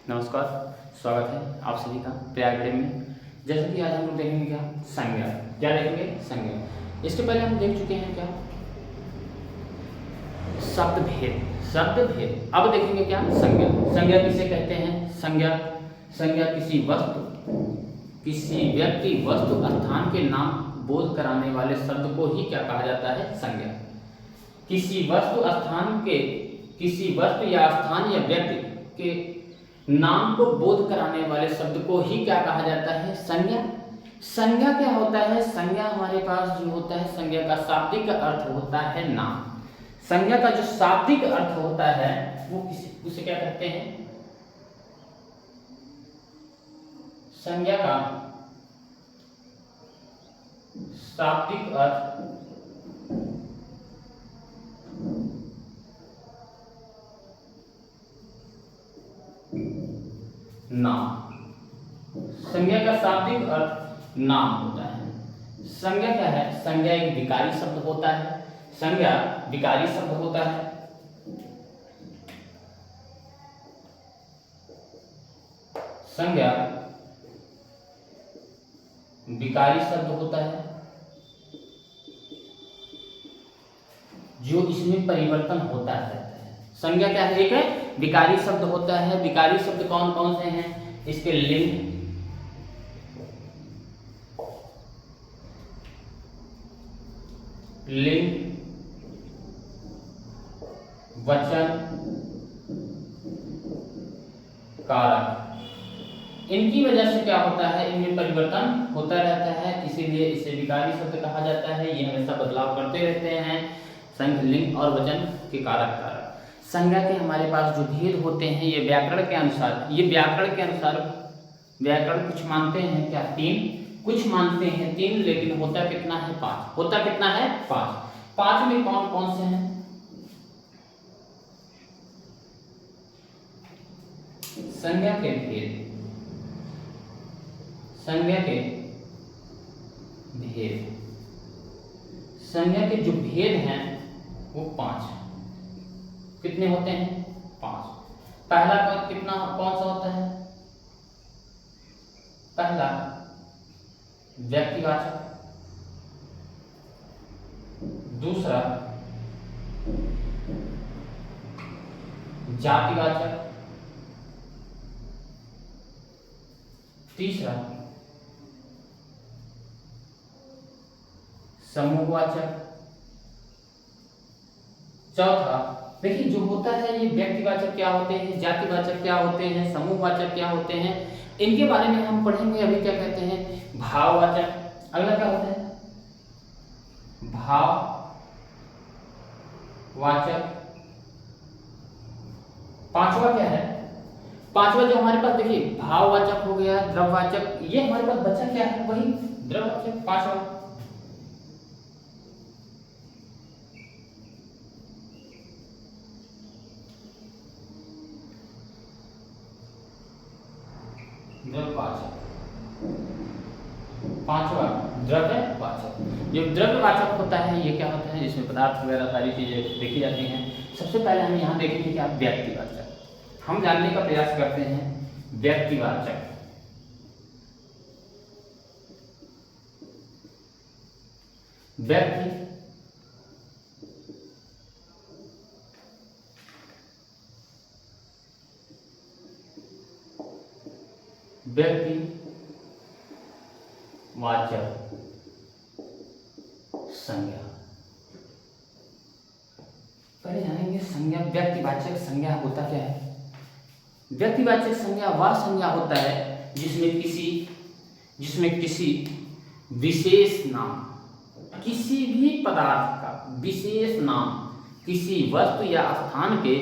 नमस्कार, स्वागत है आप सभी का प्रयाग अकेडमी में। जैसे कि आज हम लोग देखेंगे क्या संज्ञा। क्या देखेंगे? संज्ञा। इसके पहले हम देख चुके हैं क्या शब्द भेद। शब्द भेद अब देखेंगे क्या संज्ञा। संज्ञा किसे कहते हैं? संज्ञा किसी वस्तु, किसी व्यक्ति, वस्तु, स्थान के नाम बोध कराने वाले शब्द को ही क्या कहा जाता है? संज्ञा। किसी वस्तु या स्थान या व्यक्ति के नाम को बोध कराने वाले शब्द को ही क्या कहा जाता है? संज्ञा। संज्ञा क्या होता है? संज्ञा हमारे पास जो होता है, संज्ञा का शाब्दिक अर्थ होता है नाम। संज्ञा का जो शाब्दिक अर्थ होता है वो उसे क्या कहते हैं? संज्ञा का शाब्दिक अर्थ नाम। संज्ञा का शाब्दिक अर्थ नाम होता है। संज्ञा क्या है? संज्ञा एक विकारी शब्द होता है। संज्ञा विकारी शब्द होता है। संज्ञा विकारी शब्द होता है जो इसमें परिवर्तन होता रहता है। संज्ञा क्या है? एक है विकारी शब्द होता है। विकारी शब्द कौन कौन से हैं? इसके लिंग, वचन, कारक। इनकी वजह से क्या होता है? इनमें परिवर्तन होता रहता है, इसीलिए इसे विकारी शब्द कहा जाता है। ये हमेशा बदलाव करते रहते हैं, संज्ञा, लिंग और वचन के कारक। संज्ञा के हमारे पास जो भेद होते हैं ये व्याकरण के अनुसार व्याकरण कुछ मानते हैं क्या? 3, कुछ मानते हैं 3, लेकिन होता कितना है? 5। होता कितना है? 5। 5 में कौन कौन से हैं? संज्ञा के भेद। संज्ञा के जो भेद हैं वो 5। कितने होते हैं? 5। पहला पद कितना कौन सा होता है? पहला व्यक्तिवाचक, दूसरा जातिवाचक, तीसरा समूहवाचक, चौथा। देखिए जो होता है ये व्यक्तिवाचक क्या होते हैं, जातिवाचक क्या होते हैं, समूहवाचक क्या होते हैं, इनके बारे में हम पढ़ेंगे। अभी क्या कहते हैं? भाववाचक। अगला क्या होता है? भाववाचक। पांचवा क्या है? पांचवा जो हमारे पास देखिए भाववाचक हो गया, द्रव्यवाचक। ये हमारे पास बचा क्या है? वही द्रव्यवाचक। पांचवा द्रव्यवाचक। पांचवा द्रव्यवाचक। जो द्रव्यवाचक होता है ये क्या होता है? जिसमें पदार्थ वगैरह सारी चीजें देखी जाती हैं। सबसे पहले हम यहाँ देखेंगे क्या व्यक्तिवाचक। हम जानने का प्रयास करते हैं व्यक्तिवाचक। व्यक्तिवाचक संज्ञा। पहले जानेंगे संज्ञा। व्यक्तिवाचक संज्ञा होता क्या है? व्यक्तिवाचक संज्ञा वह संज्ञा होता है जिसमें किसी विशेष नाम, किसी भी पदार्थ का विशेष नाम, किसी वस्तु या स्थान के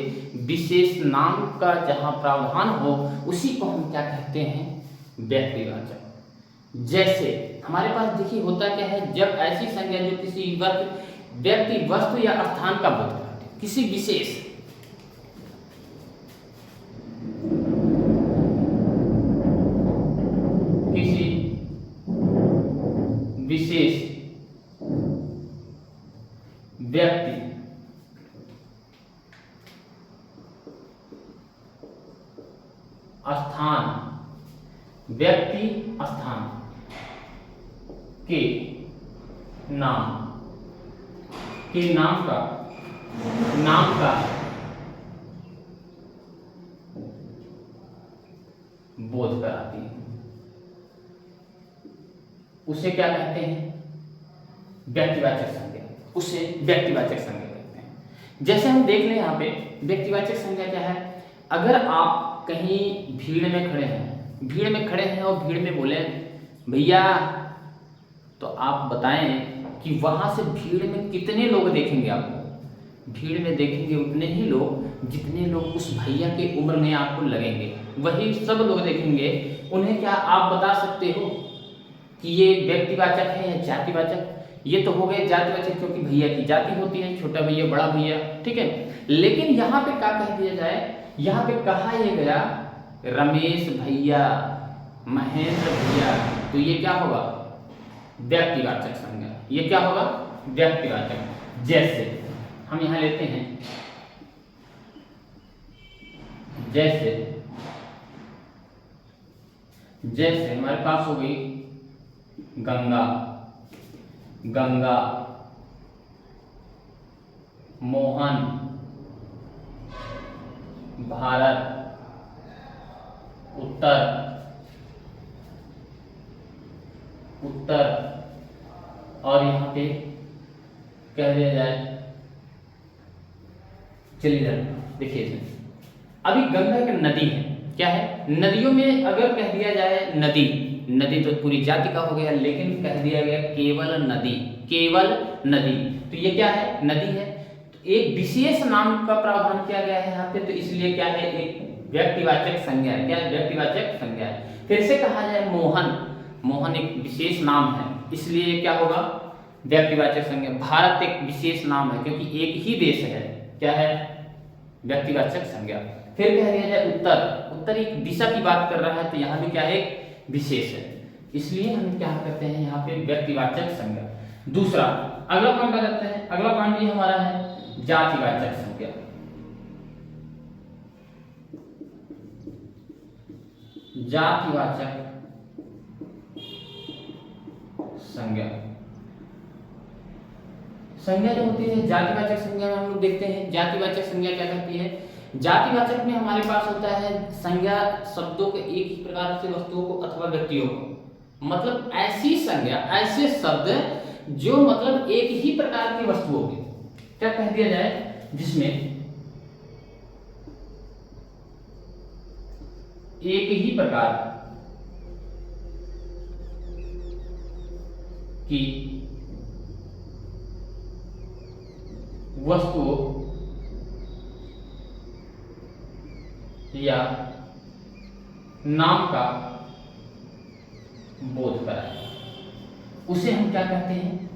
विशेष नाम का जहां प्रावधान हो उसी को हम क्या कहते हैं? व्यक्तिवाचक। जैसे हमारे पास देखिए होता क्या है? जब ऐसी संज्ञा जो किसी व्यक्ति, वस्तु या स्थान का बोध कराती है, किसी विशेष व्यक्ति, स्थान, व्यक्ति स्थान के नाम का बोध कराती है। उसे क्या कहते हैं? व्यक्तिवाचक संज्ञा। उसे व्यक्तिवाचक संज्ञा कहते हैं। जैसे हम देख लें यहाँ पे व्यक्तिवाचक संज्ञा क्या है? अगर आप कहीं भीड़ में खड़े हैं और भीड़ में बोले भैया, तो आप बताएं कि वहां से भीड़ में कितने लोग देखेंगे आपको? भीड़ में देखेंगे उतने ही लोग जितने लोग उस भैया के उम्र में आपको लगेंगे, वही सब लोग देखेंगे। उन्हें क्या आप बता सकते हो कि ये व्यक्तिवाचक है या जातिवाचक? ये तो हो गए जातिवाचक, क्योंकि भैया की जाति होती है, छोटा भैया, बड़ा भैया, ठीक है। लेकिन यहाँ पे क्या कह दिया जाए? यहाँ पे कहा यह गया रमेश भैया, महेंद्र भैया, तो ये क्या होगा? व्यक्तिवाचक संज्ञा। ये क्या होगा? व्यक्तिवाचक। जैसे हम यहां लेते हैं, जैसे हमारे पास हो गई गंगा, मोहन, भारत, उत्तर, और यहाँ पे कह दिया जाए, चलिए देखिए इसमें अभी गंगा एक नदी है। क्या है? नदियों में अगर कह दिया जाए नदी तो पूरी जाति का हो गया, लेकिन कह दिया गया केवल नदी, तो ये क्या है? नदी है। तो एक विशेष नाम का प्रावधान किया गया है यहाँ पे, तो इसलिए क्या है? एक व्यक्तिवाचक संज्ञा है। क्या? व्यक्तिवाचक संज्ञा है। फिर से कहा जाए मोहन एक विशेष नाम है, इसलिए क्या होगा? व्यक्तिवाचक संज्ञा। भारत एक विशेष नाम है, क्योंकि एक ही देश है। क्या है? व्यक्तिवाचक संज्ञा। फिर कह दिया जाए उत्तर एक दिशा की बात कर रहा है, तो यहाँ भी क्या है? एक विशेष है, इसलिए हम क्या करते हैं यहाँ पे? व्यक्तिवाचक संज्ञा। दूसरा अगला पॉइंट आ जाते हैं। अगला पॉइंट भी हमारा है जातिवाचक संज्ञा। जातिवाचक संज्ञा जो होती है जातिवाचक संज्ञा में हम लोग देखते हैं जातिवाचक संज्ञा क्या करती है। जातिवाचक में हमारे पास होता है संज्ञा शब्दों के एक ही प्रकार से वस्तुओं को अथवा व्यक्तियों को, मतलब ऐसी संज्ञा, ऐसे शब्द जो मतलब एक ही प्रकार की वस्तुओं के, क्या कह दिया जाए, जिसमें एक ही प्रकार की वस्तुओं या नाम का बोध कराए, उसे हम क्या कहते हैं?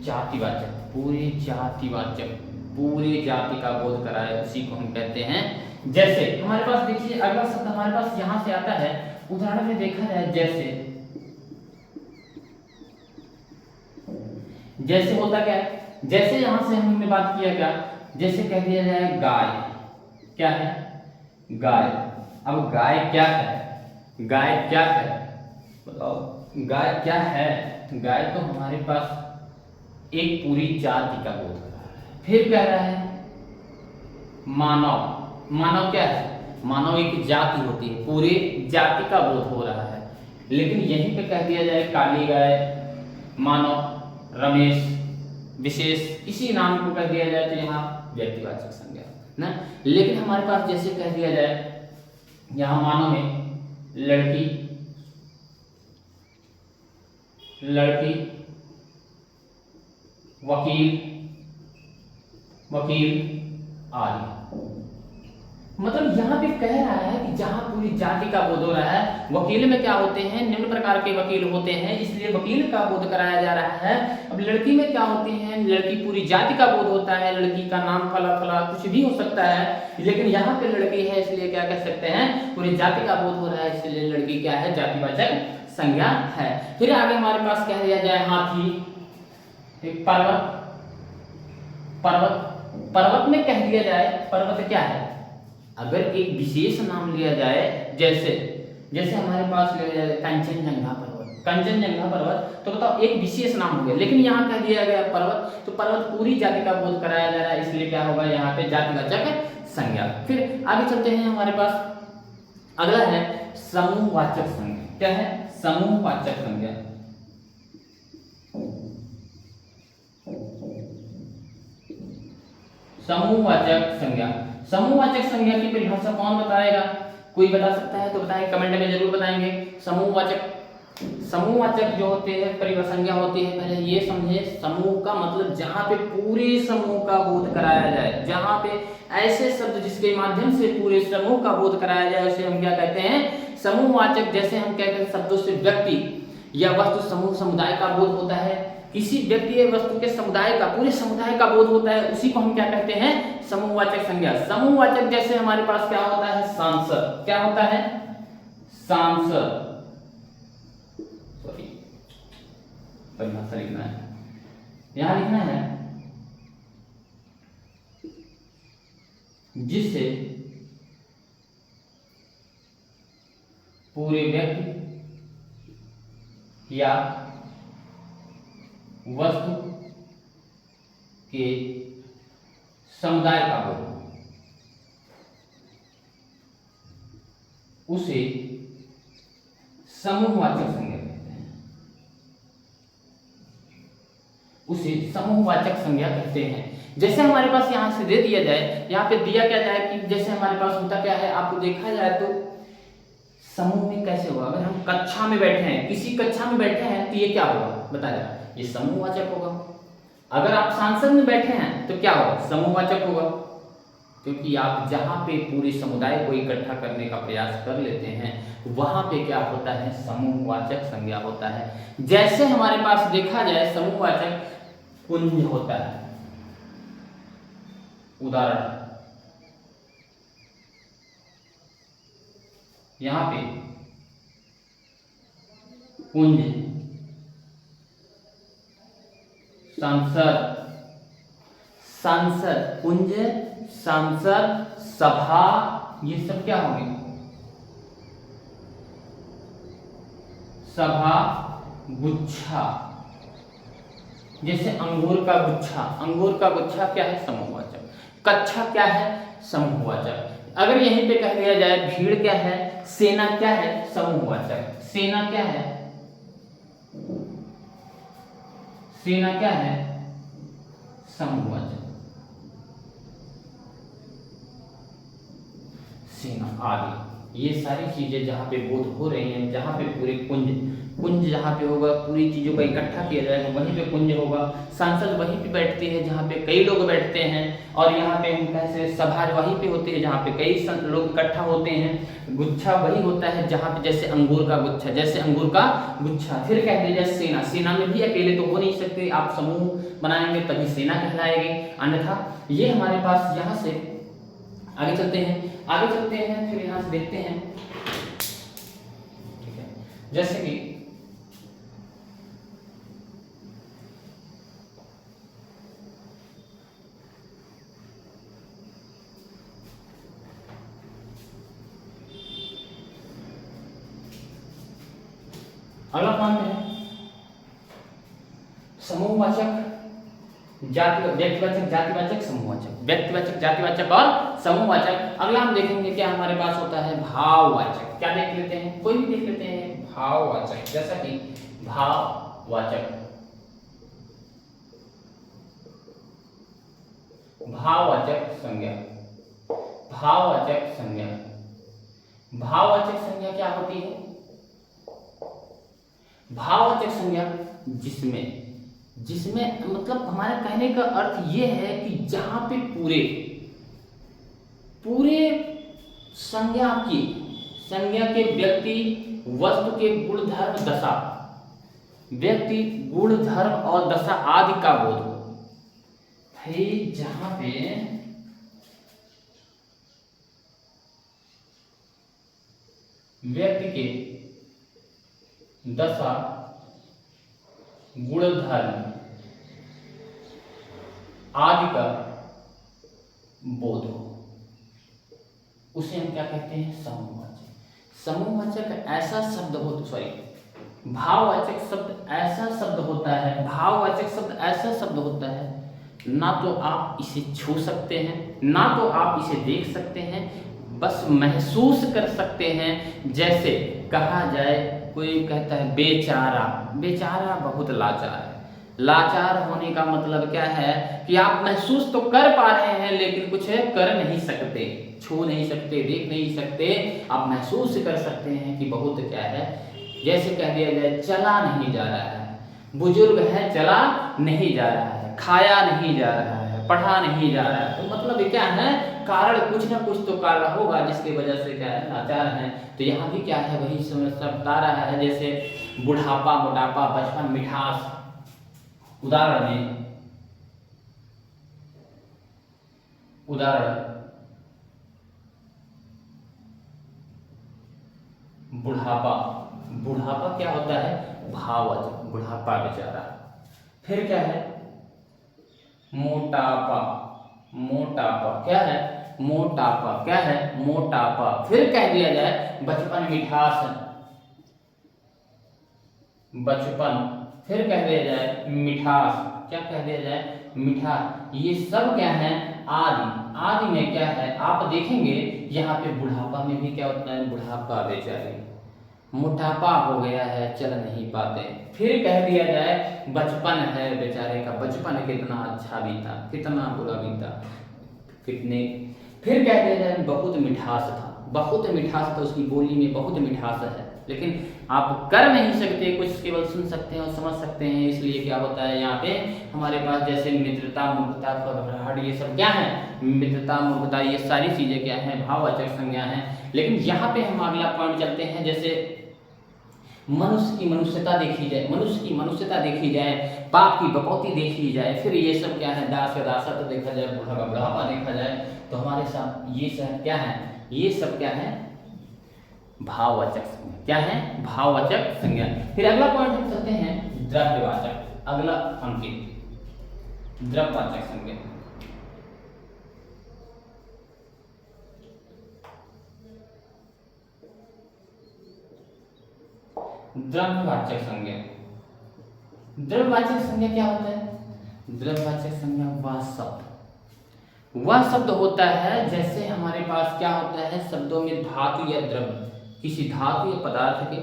जातिवाचक। पूरे जाति का बोध कराए, उसी को हम कहते हैं। जैसे हमारे पास देखिए अगला शब्द हमारे पास यहां से आता है, उदाहरण में देखा जाए जैसे होता क्या है? जैसे यहां से हमने बात किया क्या, जैसे कह दिया जाए गाय। क्या है? गाय। अब गाय क्या है? बताओ गाय क्या है? गाय तो हमारे पास एक पूरी जाति का बोध कर रहा है। फिर कह रहा है मानव क्या है? मानव एक जाति होती है, पूरे जाति का बोध हो रहा है। लेकिन यहीं पे कह दिया जाए काली गाय, मानव, रमेश, विशेष, इसी नाम को कह दिया जाए तो यहाँ व्यक्तिवाचक संज्ञा ना। लेकिन हमारे पास जैसे कह दिया जाए यहाँ मानव में लड़की, वकील आदि, मतलब यहाँ पे कह रहा है कि जहां पूरी जाति का बोध हो रहा है, वकील में क्या होते हैं? निम्न प्रकार के वकील होते हैं, इसलिए वकील का बोध कराया जा रहा है। अब लड़की में क्या होते हैं? लड़की पूरी जाति का बोध होता है, लड़की का नाम फला फला कुछ भी हो सकता है, लेकिन यहाँ पे लड़की है इसलिए क्या कह सकते हैं? पूरी जाति का बोध हो रहा है, इसलिए लड़की क्या है? जातिवाचक संज्ञा है। फिर आगे हमारे पास कह दिया जाए हाथी, पर्वत में कह दिया जाए पर्वत क्या है? अगर एक विशेष नाम लिया जाए, जैसे जैसे हमारे पास लिया जाए कंचनजंगा पर्वत, कंचनजंगा पर्वत, तो बताओ एक विशेष नाम हो गया, लेकिन यहाँ कह दिया गया पर्वत, तो पर्वत पूरी जाति का बोध कराया जा रहा है, इसलिए क्या होगा यहाँ पे जातिवाचक संज्ञा। फिर आगे चलते हैं, हमारे पास अगला है समूहवाचक संज्ञा। क्या है? समूहवाचक संज्ञा। समूहवाचक संज्ञा, समूहवाचक संज्ञा की परिभाषा कौन बताएगा? कोई बता सकता है तो बताएं, कमेंट में जरूर बताएंगे। समूहवाचक जो होते हैं परिभाषा संज्ञा होती है, पहले ये समझे, समूह का मतलब जहां पे पूरे समूह का बोध कराया जाए, जहां पे ऐसे शब्द जिसके माध्यम से पूरे समूह का बोध कराया जाए उसे हम क्या कहते हैं? समूहवाचक। जैसे हम कहते हैं शब्दों से व्यक्ति या वस्तु समूह समुदाय का बोध होता है, किसी व्यक्ति या वस्तु के समुदाय का, पूरे समुदाय का बोध होता है, उसी को हम क्या कहते हैं? समूहवाचक संज्ञा। समूहवाचक जैसे हमारे पास क्या होता है? सांसद। क्या होता है? सांसद। सॉरी, परिभाषा लिखना है, यहां लिखना है जिससे पूरे व्यक्ति या वस्तु के समुदाय का बोध, उसे समूहवाचक संज्ञा कहते हैं, उसे समूहवाचक संज्ञा कहते हैं। जैसे हमारे पास यहां से दे दिया जाए, यहाँ पे दिया क्या जाए कि जैसे हमारे पास होता क्या है, आपको देखा जाए तो समूह में कैसे होगा? अगर हम कक्षा में बैठे हैं, किसी कक्षा में बैठे हैं, तो ये क्या होगा? बताया, ये समूहवाचक होगा। अगर आप सांसद में बैठे हैं तो क्या होगा? समूहवाचक होगा, क्योंकि आप जहां पे पूरे समुदाय को इकट्ठा करने का प्रयास कर लेते हैं, वहां पे क्या होता है? समूहवाचक संज्ञा होता है। जैसे हमारे पास देखा जाए समूहवाचक पुंज होता है, उदाहरण यहां पे पुंज, संसद, संसद, पुंज, संसद, सभा, ये सब क्या होंगे? सभा, गुच्छा। जैसे अंगूर का गुच्छा, अंगूर का गुच्छा क्या है? समूहवाचक। कक्षा क्या है? समूहवाचक। अगर यहीं पे कह दिया जाए भीड़ क्या है? सेना क्या है? समूहवाचक। सेना क्या है? सेना क्या है? समूहवाचक। सेना आदि, ये सारी चीजें जहां पे बोध हो रही हैं, जहां पे पूरे पुंज, पुंज जहां पे होगा, पूरी चीजों का इकट्ठा किया जाएगा, वहीं पे पुंज होगा। सांसद वहीं पे बैठती है जहां पे कई लोग बैठते हैं, और यहाँ पे हम कैसे सभा वहीं पे होती है जहां पे कई लोग इकट्ठा होते हैं। गुच्छा वही होता है जहां पे जैसे अंगूर का गुच्छा, जैसे अंगूर का गुच्छा। फिर कह दीजिए सेना, सेना में भी अकेले तो हो नहीं सकते, आप समूह बनाएंगे तभी सेना कहलाएगी, अन्यथा। ये हमारे पास यहाँ से आगे चलते हैं, आगे चलते हैं, फिर यहाँ से देखते हैं, ठीक है। जैसे कि अगला पॉइंट है समूहवाचक, व्यक्तिवाचक, जातिवाचक, समूहवाचक, व्यक्तिवाचक, जातिवाचक और समूहवाचक। अगला हम देखेंगे क्या हमारे पास होता है? भाववाचक। क्या देख लेते हैं? कोई भी देख लेते हैं। भाववाचक, जैसा कि भाववाचक, भाववाचक संज्ञा, भाववाचक संज्ञा, भाववाचक संज्ञा क्या होती है? भाववाचक संज्ञा जिसमें जिसमें मतलब हमारे कहने का अर्थ ये है कि जहां पे पूरे पूरे संज्ञा के व्यक्ति वस्तु के गुण धर्म दशा, व्यक्ति गुण धर्म और दशा आदि का बोध हो। भाई जहां पे व्यक्ति के दशा, गुण धर्म आदि का बोध हो, उसे हम क्या कहते हैं? समूहवाचक। समूहवाचक ऐसा शब्द हो, भाववाचक शब्द ऐसा शब्द होता है, भाववाचक शब्द ऐसा शब्द होता है, ना तो आप इसे छू सकते हैं, ना तो आप इसे देख सकते हैं, बस महसूस कर सकते हैं। जैसे कहा जाए, कोई कहता है बेचारा, बेचारा बहुत लाचार है। लाचार होने का मतलब क्या है कि आप महसूस तो कर पा रहे हैं लेकिन कुछ कर नहीं सकते, छू नहीं सकते, देख नहीं सकते, आप महसूस कर सकते हैं कि बहुत क्या है। जैसे कह दिया जाए चला नहीं जा रहा है, बुजुर्ग है चला नहीं जा रहा है, खाया नहीं जा रहा है, पढ़ा नहीं जा रहा है, तो मतलब क्या है, कारण कुछ ना कुछ तो कारण होगा जिसकी वजह से क्या है, लाचार है। तो यहाँ भी क्या है, वही समस्या बता रहा है। जैसे बुढ़ापा, मोटापा, बचपन, मिठास। उदाहरण बुढ़ापा। बुढ़ापा क्या होता है? भाववाचक, बुढ़ापा बेचारा। फिर क्या है? मोटापा। मोटापा क्या है? मोटापा क्या है? मोटापा। फिर कह दिया जाए बचपन, मिठास, बचपन। फिर कह दिया जाए मिठास, क्या कह दिया जाए? मिठास। ये सब क्या है? आदि। आदि में क्या है, आप देखेंगे यहाँ पे बुढ़ापा में भी क्या होता है? बुढ़ापा बेचारे, मोटापा हो गया है, चल नहीं पाते। फिर कह दिया जाए बचपन है बेचारे का, बचपन कितना अच्छा बीता, कितना बुरा बीता, कितने। फिर कह दिया जाए बहुत मिठास था, बहुत मिठास था, उसकी बोली में बहुत मिठास है, लेकिन आप कर नहीं सकते कुछ, केवल सुन सकते हैं और समझ सकते हैं। इसलिए क्या होता है यहाँ पे हमारे पास, जैसे मित्रता, मूर्खता, घबराहट, ये सब क्या है? मित्रता, मूर्खता, ये सारी चीजें क्या है? भाववाचक संज्ञा है। लेकिन यहाँ पे हम अगला पॉइंट चलते हैं। जैसे मनुष्य की मनुष्यता देखी जाए, मनुष्य की मनुष्यता देखी जाए, पाप की बपौती देखी जाए, फिर ये सब क्या है? दास का दासत्व देखा जाए, बूढ़ा का बुढ़ापा देखा जाए, तो हमारे साथ ये सब क्या है? ये सब क्या है? भाववाचक संज्ञा। क्या है? भाववाचक संज्ञा। फिर अगला पॉइंट हम चलते हैं द्रव्यवाचक। अगला अंकित द्रव्यवाचक संज्ञा। द्रव्यवाचक संज्ञा। द्रव्यवाचक संज्ञा क्या होता है? द्रव्यवाचक संज्ञा वह शब्द होता है, जैसे हमारे पास क्या होता है, शब्दों में धातु या द्रव्य, किसी धातु या पदार्थ के,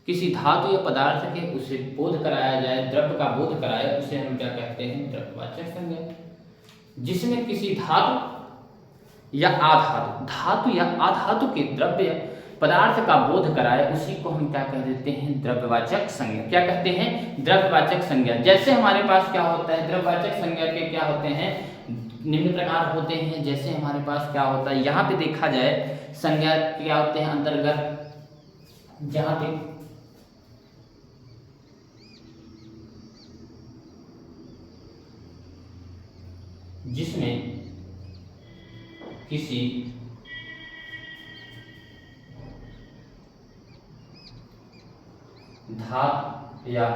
किसी धातु या पदार्थ के उसे बोध कराया जाए, द्रव्य का बोध कराए, उसे हम क्या कहते हैं? द्रव्यवाचक संज्ञा। जिसमें किसी धातु या अधातु, धातु या अधातु के द्रव्य पदार्थ का बोध कराए, उसी को हम क्या कह देते हैं? द्रव्यवाचक संज्ञा। क्या कहते हैं? द्रव्यवाचक संज्ञा। जैसे हमारे पास क्या होता है, द्रव्यवाचक संज्ञा के क्या होते हैं? निम्न प्रकार होते हैं। जैसे हमारे पास क्या होता है, यहाँ पे देखा जाए संज्ञा क्या होते हैं अंतर्गत, जहाँ पे जिसमें किसी धातु या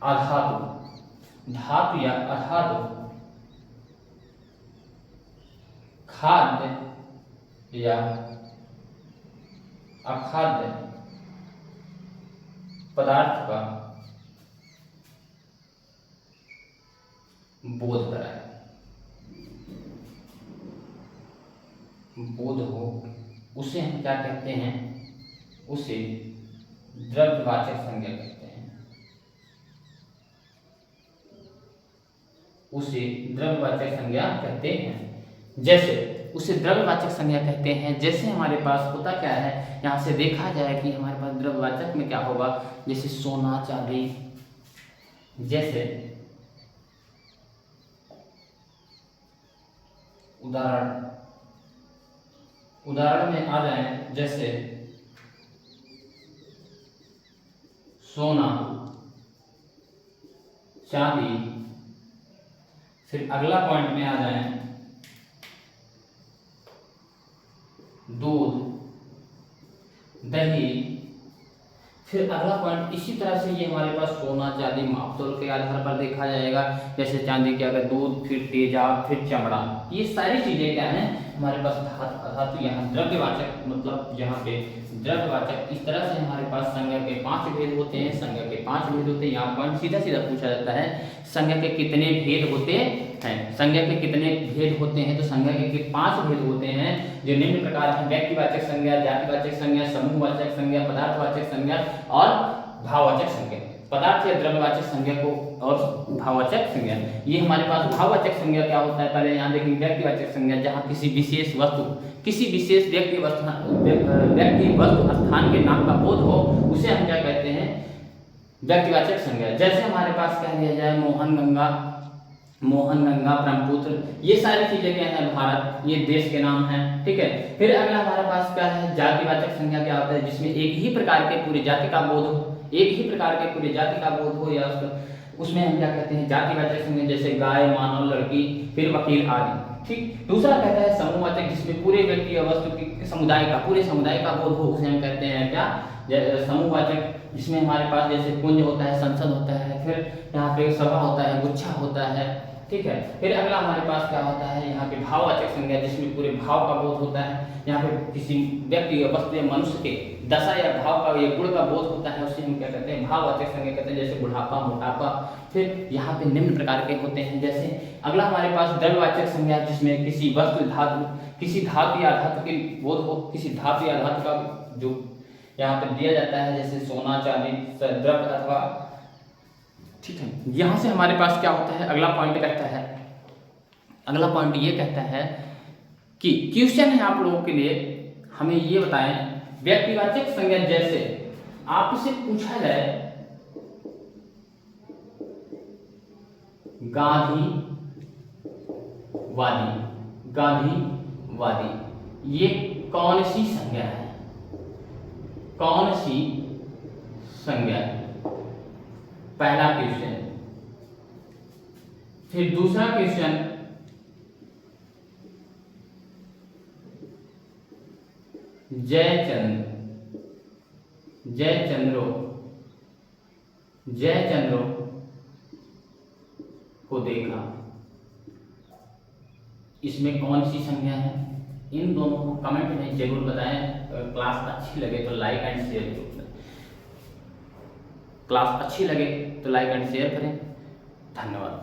अधातु, धातु या अधातु, खाद्य या अखाद्य पदार्थ का बोध कराए, बोध हो, उसे हम क्या कहते हैं? उसे द्रव्यवाचक संज्ञा कहते हैं। उसे द्रव्यवाचक संज्ञा कहते हैं। जैसे उसे द्रव्यवाचक संज्ञा कहते हैं, जैसे हमारे पास होता क्या है, यहाँ से देखा जाए कि हमारे पास द्रव्यवाचक में क्या होगा, जैसे सोना, चांदी। जैसे उदाहरण में आ जाए, जैसे सोना, चांदी। फिर अगला पॉइंट में आ जाए दूध, दही। फिर अगला पॉइंट इसी तरह से ये हमारे पास सोना, चांदी मापतोल के आधार पर देखा जाएगा। जैसे चांदी के अगर दूध, फिर तेजाब, फिर चमड़ा। ये सारी चीजें क्या हैं हमारे पास धातु यहाँ द्रव्यवाचक, मतलब यहाँ पे द्रव्यवाचक। इस तरह से हमारे पास संज्ञा के 5 भेद होते हैं। संज्ञा के 5 भेद होते हैं। यहाँ पॉइंट सीधा सीधा पूछा जाता है संज्ञा के कितने भेद होते हैं। संज्ञा के कितने भेद होते हैं, तो संज्ञा के 5 भेद होते हैं जो निम्न प्रकार हैं: व्यक्तिवाचक संज्ञा, जातिवाचक संज्ञा, समूहवाचक संज्ञा, पदार्थवाचक संज्ञा और भाववाचक संज्ञा। पदार्थ या द्रव्यवाचक संज्ञा को और भाववाचक संज्ञा। ये हमारे पास भाववाचक संज्ञा क्या होता है, पहले यहाँ देखेंगे। व्यक्तिवाचक संज्ञा जहाँ किसी विशेष वस्तु, किसी विशेष व्यक्ति वस्तु स्थान के नाम का बोध हो, उसे हम क्या कहते हैं, व्यक्तिवाचक संज्ञा। जैसे हमारे पास कह दिया जाए मोहन गंगा, ब्रह्मपुत्र, ये सारी चीजें क्या है, भारत, ये देश के नाम हैं, ठीक है। फिर अगला हमारे पास क्या है, जातिवाचक संज्ञा क्या होता है, जिसमें एक ही प्रकार के पूरी जाति का बोध हो, एक ही प्रकार के पूरी जाति का बोध हो, या उसमें हम क्या कहते हैं, जातिवाचक संज्ञा, जैसे गाय, मानव, लड़की, फिर वकील आदि, ठीक। दूसरा कहता है समूहवाचक, जिसमें पूरे व्यक्ति या वस्तु के समुदाय का, पूरे समुदाय का बोध हो, उसे हम कहते हैं क्या, समूहवाचक, जिसमें हमारे पास जैसे पुंज होता है, संसद होता है, फिर यहाँ पे सभा होता है, गुच्छा होता है, ठीक है। फिर अगला हमारे पास क्या होता है, यहाँ पे भाववाचक संज्ञा, जिसमें पूरे भाव का बोध होता है। यहाँ पे किसी व्यक्ति या वस्तु या मनुष्य के दशा या भाव का या गुण का बोध होता है, उसे हम क्या कहते हैं, भाववाचक संज्ञा कहते हैं, जैसे बुढ़ापा, मोटापा। फिर यहाँ पे निम्न प्रकार के होते हैं, जैसे अगला हमारे पास द्रव्यवाचक संज्ञा, जिसमें किसी वस्तु, धातु, किसी धातु या धातु की बोध हो, किसी धातु या धातु का जो यहाँ पे दिया जाता है, जैसे सोना, चांदी, द्रव्य अथवा, ठीक है। यहाँ से हमारे पास क्या होता है, अगला पॉइंट कहता है, अगला पॉइंट ये कहता है कि क्वेश्चन है आप लोगों के लिए, हमें ये बताएं, व्यक्तिवाचक संज्ञा जैसे आपसे पूछा जाए गांधीवादी, ये कौन सी संज्ञा है, कौन सी संज्ञा है, पहला क्वेश्चन। फिर दूसरा क्वेश्चन, जयचंद्रो को देखा, इसमें कौन सी संज्ञा है। इन दोनों को कमेंट में जरूर बताएं। क्लास अच्छी लगे तो लाइक एंड शेयर करें। क्लास अच्छी लगे तो लाइक एंड शेयर करें। धन्यवाद।